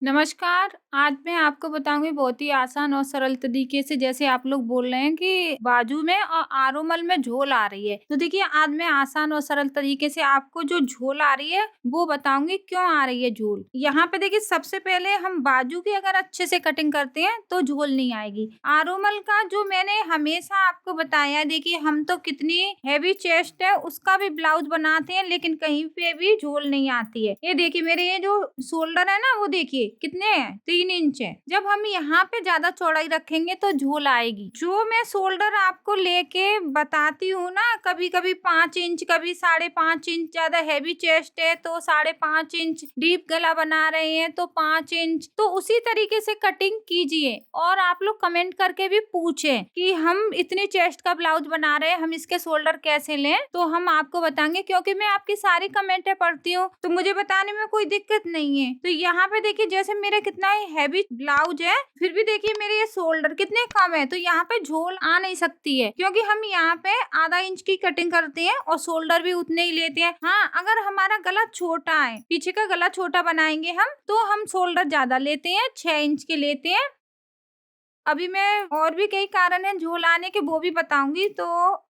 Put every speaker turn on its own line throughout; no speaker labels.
नमस्कार, आज मैं आपको बताऊँगी बहुत ही आसान और सरल तरीके से जैसे आप लोग बोल रहे हैं कि बाजू में और आरोमल में झोल आ रही है। तो देखिए आज मैं आसान और सरल तरीके से आपको जो झोल आ रही है वो बताऊँगी क्यों आ रही है झोल। यहाँ पे देखिए सबसे पहले हम बाजू की अगर अच्छे से कटिंग करते हैं तो झोल नहीं आएगी। आरोमल का जो मैंने हमेशा आपको बताया है देखिए हम तो कितनी हेवी चेस्ट है उसका भी ब्लाउज बनाते हैं लेकिन कहीं पे भी झोल नहीं आती है। ये देखिए मेरे ये जो शोल्डर है ना वो देखिए कितने हैं 3 इंच है। जब हम यहाँ पे ज्यादा चौड़ाई रखेंगे तो झोल आएगी। जो मैं शोल्डर आपको लेके बताती हूँ ना कभी कभी 5 इंच कभी 5.5 इंच ज्यादा हैवी चेस्ट है तो 5.5 इंच डीप गला बना रहे हैं तो 5 इंच तो उसी तरीके से कटिंग कीजिए। और आप लोग कमेंट करके भी पूछे कि हम इतनी चेस्ट का ब्लाउज बना रहे हैं हम इसके शोल्डर कैसे लें तो हम आपको बताएंगे क्योंकि मैं आपकी सारी कमेंटें पढ़ती हूँ तो मुझे बताने में कोई दिक्कत नहीं है। तो यहाँ पे देखिए जैसे मेरा कितना हैवी ब्लाउज है फिर भी देखिए मेरे ये शोल्डर कितने कम है तो यहाँ पे झोल आ नहीं सकती है क्योंकि हम यहाँ पे आधा इंच की कटिंग करते हैं और शोल्डर भी उतने ही लेते हैं। हाँ अगर हमारा गला छोटा है पीछे का गला छोटा बनाएंगे हम तो हम शोल्डर ज्यादा लेते हैं 6 इंच के लेते हैं। अभी मैं और भी कई कारण है झोल आने के वो भी बताऊंगी तो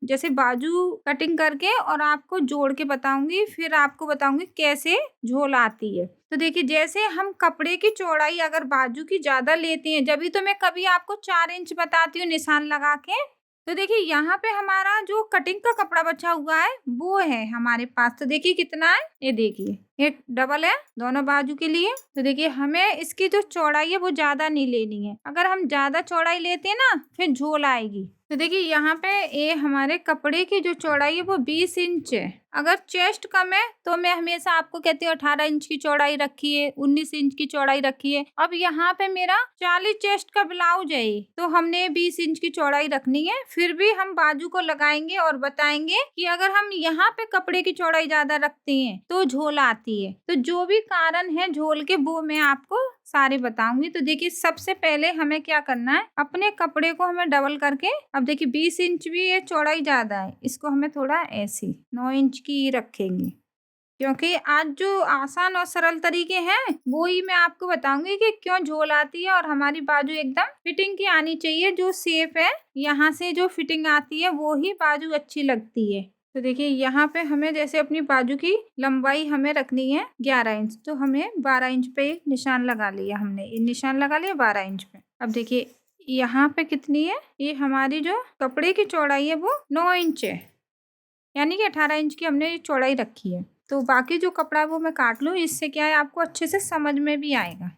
जैसे बाजू कटिंग करके और आपको जोड़ के बताऊंगी फिर आपको बताऊंगी कैसे झोल आती है। तो देखिए जैसे हम कपड़े की चौड़ाई अगर बाजू की ज्यादा लेते हैं जब भी तो मैं कभी आपको 4 इंच बताती हूँ निशान लगा के। तो देखिए यहाँ पे हमारा जो कटिंग का कपड़ा बचा हुआ है वो है हमारे पास। तो देखिए कितना है ये देखिए ये डबल है दोनों बाजू के लिए। तो देखिए हमें इसकी जो चौड़ाई है वो ज्यादा नहीं लेनी है। अगर हम ज्यादा चौड़ाई लेते हैं ना फिर झोल आएगी। तो देखिए यहाँ पे ये हमारे कपड़े की जो चौड़ाई है वो 20 इंच है। अगर चेस्ट कम है तो मैं हमेशा आपको कहती हूँ 18 इंच की चौड़ाई रखिए 19 इंच की चौड़ाई रखिए। अब यहाँ पे मेरा 40 चेस्ट का ब्लाउज है तो हमने 20 इंच की चौड़ाई रखनी है। फिर भी हम बाजू को लगाएंगे और बताएंगे कि अगर हम यहाँ पे कपड़े की चौड़ाई ज्यादा रखते हैं तो झोल आती है। तो जो भी कारण है झोल के वो मैं आपको सारे बताऊंगी। तो देखिए सबसे पहले हमें क्या करना है अपने कपड़े को हमें डबल करके अब देखिए 20 इंच भी ये चौड़ाई ज्यादा है इसको हमें थोड़ा ऐसे 9 इंच की रखेंगे क्योंकि आज जो आसान और सरल तरीके हैं वो ही मैं आपको बताऊंगी कि क्यों झोल आती है और हमारी बाजू एकदम फिटिंग की आनी चाहिए। जो शेप है यहाँ से जो फिटिंग आती है वो ही बाजू अच्छी लगती है। तो देखिए यहाँ पे हमें जैसे अपनी बाजू की लंबाई हमें रखनी है 11 इंच तो हमें 12 इंच पे निशान लगा लिया। हमने ये निशान लगा लिया 12 इंच पे। अब देखिए यहाँ पे कितनी है ये हमारी जो कपड़े की चौड़ाई है वो 9 इंच है यानी कि 18 इंच की हमने ये चौड़ाई रखी है। तो बाकी जो कपड़ा है वो मैं काट लूँ इससे क्या है आपको अच्छे से समझ में भी आएगा।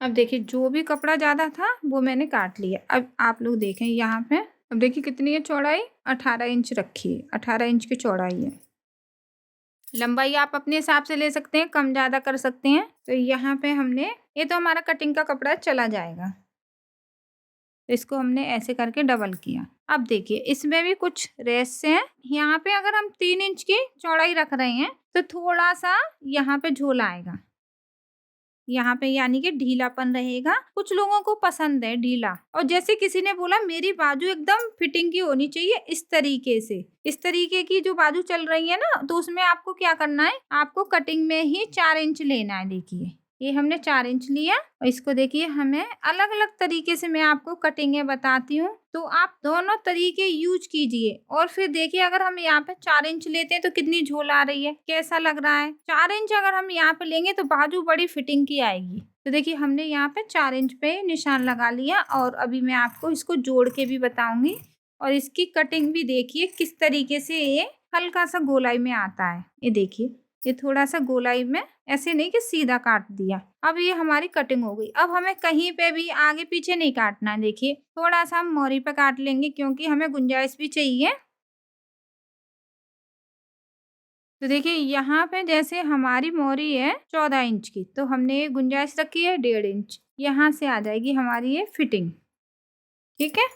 अब देखिए जो भी कपड़ा ज्यादा था वो मैंने काट लिया। अब आप लोग देखें यहाँ पे अब देखिए कितनी है चौड़ाई 18 इंच रखी है 18 इंच की चौड़ाई है। लंबाई आप अपने हिसाब से ले सकते हैं कम ज्यादा कर सकते हैं। तो यहाँ पे हमने ये तो हमारा कटिंग का कपड़ा चला जाएगा तो इसको हमने ऐसे करके डबल किया। अब देखिए इसमें भी कुछ रेस हैं। यहाँ पे अगर हम 3 इंच की चौड़ाई रख रहे हैं तो थोड़ा सा यहाँ पे झोल आएगा यहाँ पे यानी कि ढीलापन रहेगा। कुछ लोगों को पसंद है ढीला और जैसे किसी ने बोला मेरी बाजू एकदम फिटिंग की होनी चाहिए इस तरीके से। इस तरीके की जो बाजू चल रही है ना तो उसमें आपको क्या करना है आपको कटिंग में ही 4 इंच लेना है। देखिए ये हमने 4 इंच लिया और इसको देखिए हमें अलग अलग तरीके से मैं आपको कटिंगें बताती हूँ तो आप दोनों तरीके यूज कीजिए। और फिर देखिए अगर हम यहाँ पे 4 इंच लेते हैं तो कितनी झोल आ रही है कैसा लग रहा है। 4 इंच अगर हम यहाँ पे लेंगे तो बाजू बड़ी फिटिंग की आएगी। तो देखिए हमने यहाँ पे 4 इंच पे निशान लगा लिया और अभी मैं आपको इसको जोड़ के भी बताऊंगी और इसकी कटिंग भी देखिए किस तरीके से ये हल्का सा गोलाई में आता है। ये देखिए ये थोड़ा सा गोलाई में ऐसे नहीं कि सीधा काट दिया। अब ये हमारी कटिंग हो गई। अब हमें कहीं पे भी आगे पीछे नहीं काटना है। देखिए थोड़ा सा हम मोरी पे काट लेंगे क्योंकि हमें गुंजाइश भी चाहिए। तो देखिए यहाँ पे जैसे हमारी मोरी है 14 इंच की तो हमने ये गुंजाइश रखी है 1.5 इंच। यहाँ से आ जाएगी हमारी ये फिटिंग। ठीक है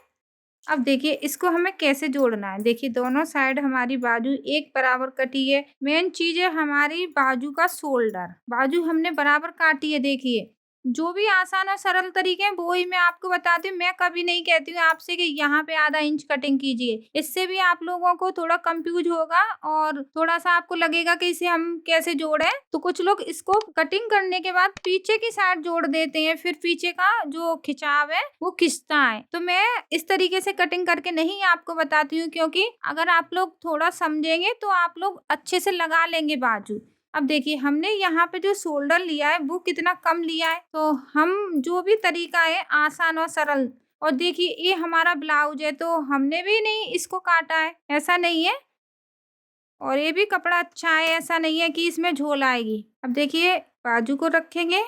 अब देखिए इसको हमें कैसे जोड़ना है। देखिए दोनों साइड हमारी बाजू एक बराबर कटी है। मेन चीज है हमारी बाजू का शोल्डर। बाजू हमने बराबर काटी है देखिए जो भी आसान और सरल तरीके हैं वो ही मैं आपको बताती हूँ। मैं कभी नहीं कहती हूँ आपसे कि यहाँ पे आधा इंच कटिंग कीजिए। इससे भी आप लोगों को थोड़ा कंफ्यूज होगा और थोड़ा सा आपको लगेगा कि इसे हम कैसे जोड़ें। तो कुछ लोग इसको कटिंग करने के बाद पीछे की साइड जोड़ देते हैं, फिर पीछे का जो खिंचाव है वो खिंचता है। तो मैं इस तरीके से कटिंग करके नहीं आपको बताती हूँ, क्योंकि अगर आप लोग थोड़ा समझेंगे तो आप लोग अच्छे से लगा लेंगे बाजू। अब देखिए हमने यहाँ पे जो शोल्डर लिया है वो कितना कम लिया है। तो हम जो भी तरीका है आसान और सरल, और देखिए ये हमारा ब्लाउज है तो हमने भी नहीं इसको काटा है, ऐसा नहीं है। और ये भी कपड़ा अच्छा है, ऐसा नहीं है कि इसमें झोल आएगी। अब देखिए बाजू को रखेंगे,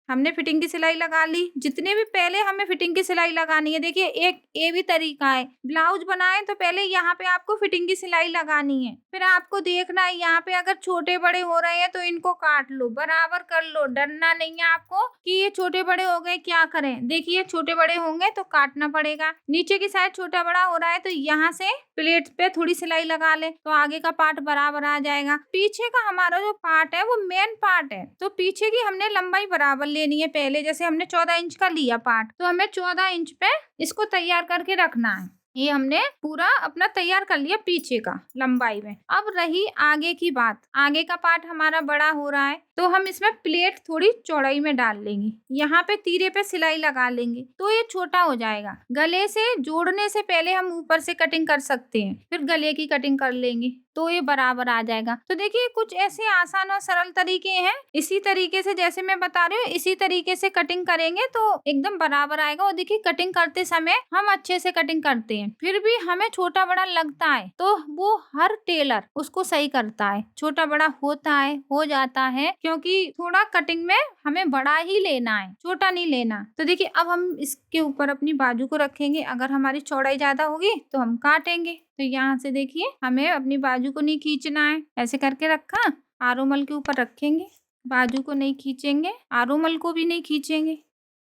हमने फिटिंग की सिलाई लगा ली। जितने भी पहले हमें फिटिंग की सिलाई लगानी है, देखिए एक ये भी तरीका है। ब्लाउज बनाए तो पहले यहाँ पे आपको फिटिंग की सिलाई लगानी है, फिर आपको देखना है यहाँ पे अगर छोटे बड़े हो रहे हैं तो इनको काट लो, बराबर कर लो। डरना नहीं है आपको कि ये छोटे बड़े हो गए क्या करें। देखिए छोटे बड़े होंगे तो काटना पड़ेगा। नीचे की साइड छोटा बड़ा हो रहा है तो यहाँ से प्लेट पे थोड़ी सिलाई लगा ले तो आगे का पार्ट बराबर आ जाएगा। पीछे का हमारा जो पार्ट है वो मेन पार्ट है, तो पीछे की हमने लंबाई बराबर लेनी है। पहले जैसे हमने 14 इंच का लिया पार्ट, तो हमें 14 इंच पे इसको तैयार करके रखना है। ये हमने पूरा अपना तैयार कर लिया पीछे का लंबाई में। अब रही आगे की बात, आगे का पार्ट हमारा बड़ा हो रहा है तो हम इसमें प्लेट थोड़ी चौड़ाई में डाल लेंगे, यहाँ पे तीरे पे सिलाई लगा लेंगे तो ये छोटा हो जाएगा। गले से जोड़ने से पहले हम ऊपर से कटिंग कर सकते हैं, फिर गले की कटिंग कर लेंगे तो ये बराबर आ जाएगा। तो देखिए कुछ ऐसे आसान और सरल तरीके हैं, इसी तरीके से जैसे मैं बता रही हूँ इसी तरीके से कटिंग करेंगे तो एकदम बराबर आएगा। और देखिए कटिंग करते समय हम अच्छे से कटिंग करते हैं, फिर भी हमें छोटा बड़ा लगता है तो वो हर टेलर उसको सही करता है। छोटा बड़ा होता है, हो जाता है, क्योंकि थोड़ा कटिंग में हमें बड़ा ही लेना है, छोटा नहीं लेना। तो देखिए अब हम इसके ऊपर अपनी बाजू को रखेंगे। अगर हमारी चौड़ाई ज्यादा होगी तो हम काटेंगे। तो यहाँ से देखिए हमें अपनी बाजू को नहीं खींचना है, ऐसे करके रखा, आरोमल के ऊपर रखेंगे, बाजू को नहीं खींचेंगे, आरोमल को भी नहीं खींचेंगे।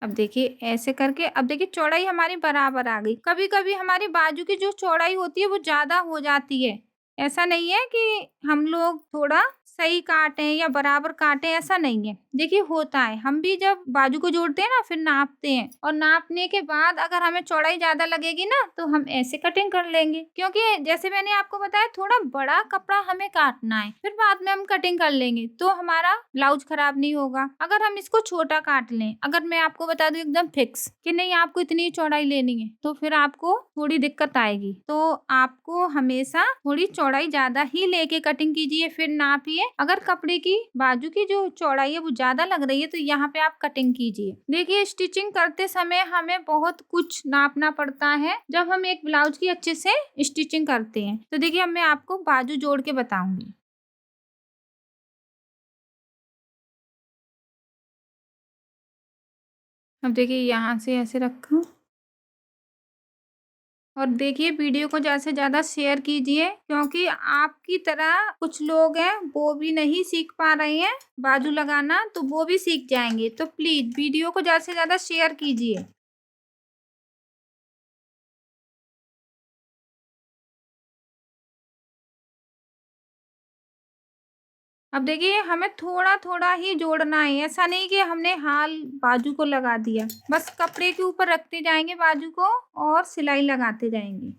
अब देखिए ऐसे करके, अब देखिए चौड़ाई हमारी बराबर आ गई। कभी कभी हमारी बाजू की जो चौड़ाई होती है वो ज्यादा हो जाती है, ऐसा नहीं है कि हम लोग थोड़ा सही काटे या बराबर काटे, ऐसा नहीं है। देखिए होता है, हम भी जब बाजू को जोड़ते हैं ना फिर नापते हैं, और नापने के बाद अगर हमें चौड़ाई ज्यादा लगेगी ना तो हम ऐसे कटिंग कर लेंगे, क्योंकि जैसे मैंने आपको बताया थोड़ा बड़ा कपड़ा हमें काटना है, फिर बाद में हम कटिंग कर लेंगे तो हमारा ब्लाउज खराब नहीं होगा। अगर हम इसको छोटा काट लें, अगर मैं आपको बता दूं एकदम फिक्स कि नहीं आपको इतनी चौड़ाई लेनी है, तो फिर आपको थोड़ी दिक्कत आएगी। तो आपको हमेशा थोड़ी चौड़ाई ज्यादा ही लेके कटिंग कीजिए, फिर नापिए। अगर कपड़े की बाजू की जो चौड़ाई है वो ज्यादा लग रही है तो यहाँ पे आप कटिंग कीजिए। देखिए स्टिचिंग करते समय हमें बहुत कुछ नापना पड़ता है जब हम एक ब्लाउज की अच्छे से स्टिचिंग करते हैं। तो देखिए अब मैं आपको बाजू जोड़ के बताऊंगी। अब देखिए यहाँ से ऐसे रखा, और देखिए वीडियो को ज़्यादा से ज़्यादा शेयर कीजिए, क्योंकि आपकी तरह कुछ लोग हैं वो भी नहीं सीख पा रहे हैं बाजू लगाना, तो वो भी सीख जाएंगे। तो प्लीज़ वीडियो को ज़्यादा से ज़्यादा शेयर कीजिए। अब देखिए हमें थोड़ा थोड़ा ही जोड़ना है, ऐसा नहीं कि हमने हाल बाजू को लगा दिया। बस कपड़े के ऊपर रखते जाएंगे बाजू को और सिलाई लगाते जाएंगे।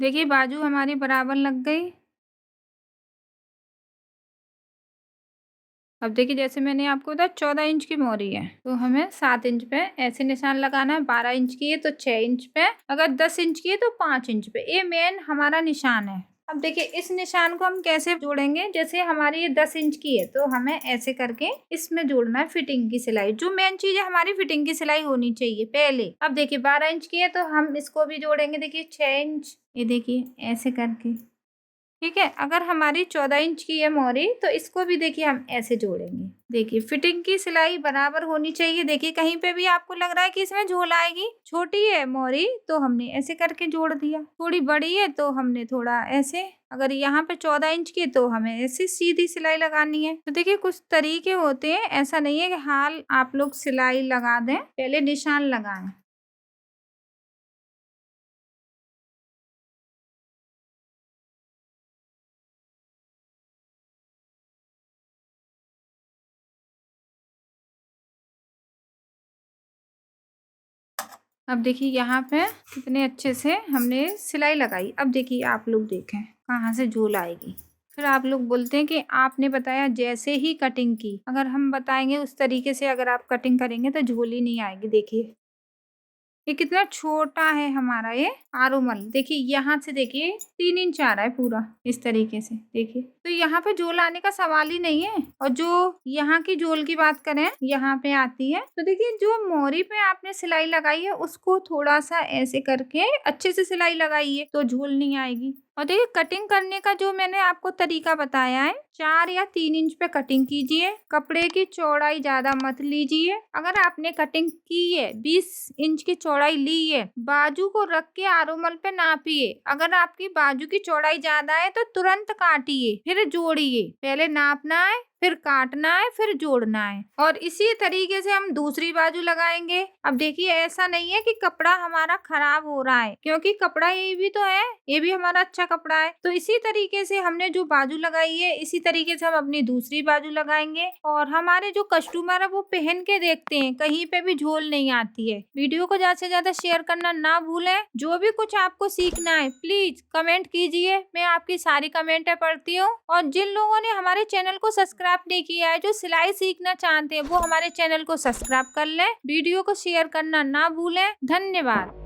देखिए बाजू हमारी बराबर लग गई। अब देखिए जैसे मैंने आपको बताया 14 इंच की मोरी है तो हमें 7 इंच पे ऐसे निशान लगाना है। 12 इंच की है तो 6 इंच पे, अगर 10 इंच की है तो 5 इंच पे। ये मेन हमारा निशान है। अब देखिए इस निशान को हम कैसे जोड़ेंगे, जैसे हमारी ये 10 इंच की है तो हमें ऐसे करके इसमें जोड़ना है फिटिंग की सिलाई। जो मेन चीज है हमारी फिटिंग की सिलाई होनी चाहिए पहले। अब देखिए 12 इंच की है तो हम इसको भी जोड़ेंगे। देखिए 6 इंच, ये देखिए ऐसे करके ठीक है। अगर हमारी 14 इंच की है मोहरी तो इसको भी देखिए हम ऐसे जोड़ेंगे। देखिए फिटिंग की सिलाई बराबर होनी चाहिए। देखिए कहीं पे भी आपको लग रहा है कि इसमें झोल आएगी, छोटी है मोहरी तो हमने ऐसे करके जोड़ दिया, थोड़ी बड़ी है तो हमने थोड़ा ऐसे, अगर यहाँ पे 14 इंच की तो हमें ऐसी सीधी सिलाई लगानी है। तो देखिए कुछ तरीके होते हैं, ऐसा नहीं है कि हाल आप लोग सिलाई लगा दें, पहले निशान लगाएं। अब देखिए यहाँ पे कितने अच्छे से हमने सिलाई लगाई। अब देखिए आप लोग देखें कहाँ से झोल आएगी। फिर आप लोग बोलते हैं कि आपने बताया जैसे ही कटिंग की, अगर हम बताएंगे उस तरीके से अगर आप कटिंग करेंगे तो झोल ही नहीं आएगी। देखिए ये कितना छोटा है हमारा ये आरोमल। देखिए यहाँ से देखिए 3 इंच आ रहा है पूरा इस तरीके से। देखिए तो यहाँ पे झोल आने का सवाल ही नहीं है। और जो यहाँ की झोल की बात करें यहाँ पे आती है, तो देखिए जो मोहरी पे आपने सिलाई लगाई है उसको थोड़ा सा ऐसे करके अच्छे से सिलाई लगाइए तो झोल नहीं आएगी। और देखिए कटिंग करने का जो मैंने आपको तरीका बताया है, 4 या 3 इंच पे कटिंग कीजिए, कपड़े की चौड़ाई ज्यादा मत लीजिए। अगर आपने कटिंग की है 20 इंच की चौड़ाई ली है, बाजू को रख के आरोमल पे नापिए। अगर आपकी बाजू की चौड़ाई ज्यादा है तो तुरंत काटिए फिर जोड़िए। पहले नापना है, फिर काटना है, फिर जोड़ना है। और इसी तरीके से हम दूसरी बाजू लगाएंगे। अब देखिए ऐसा नहीं है कि कपड़ा हमारा खराब हो रहा है, क्योंकि कपड़ा ये भी तो है, ये भी हमारा अच्छा कपड़ा है। तो इसी तरीके से हमने जो बाजू लगाई है इसी तरीके से हम अपनी दूसरी बाजू लगाएंगे। और हमारे जो कस्टमर है वो पहन के देखते हैं, कहीं पे भी झोल नहीं आती है। वीडियो को ज्यादा से ज्यादा शेयर करना ना भूलें। जो भी कुछ आपको सीखना है प्लीज कमेंट कीजिए, मैं आपकी सारी कमेंटें पढ़ती हूँ। और जिन लोगों ने हमारे चैनल को सब्सक्राइब नहीं किया है, जो सिलाई सीखना चाहते हैं, वो हमारे चैनल को सब्सक्राइब कर लें। वीडियो को शेयर करना ना भूलें। धन्यवाद।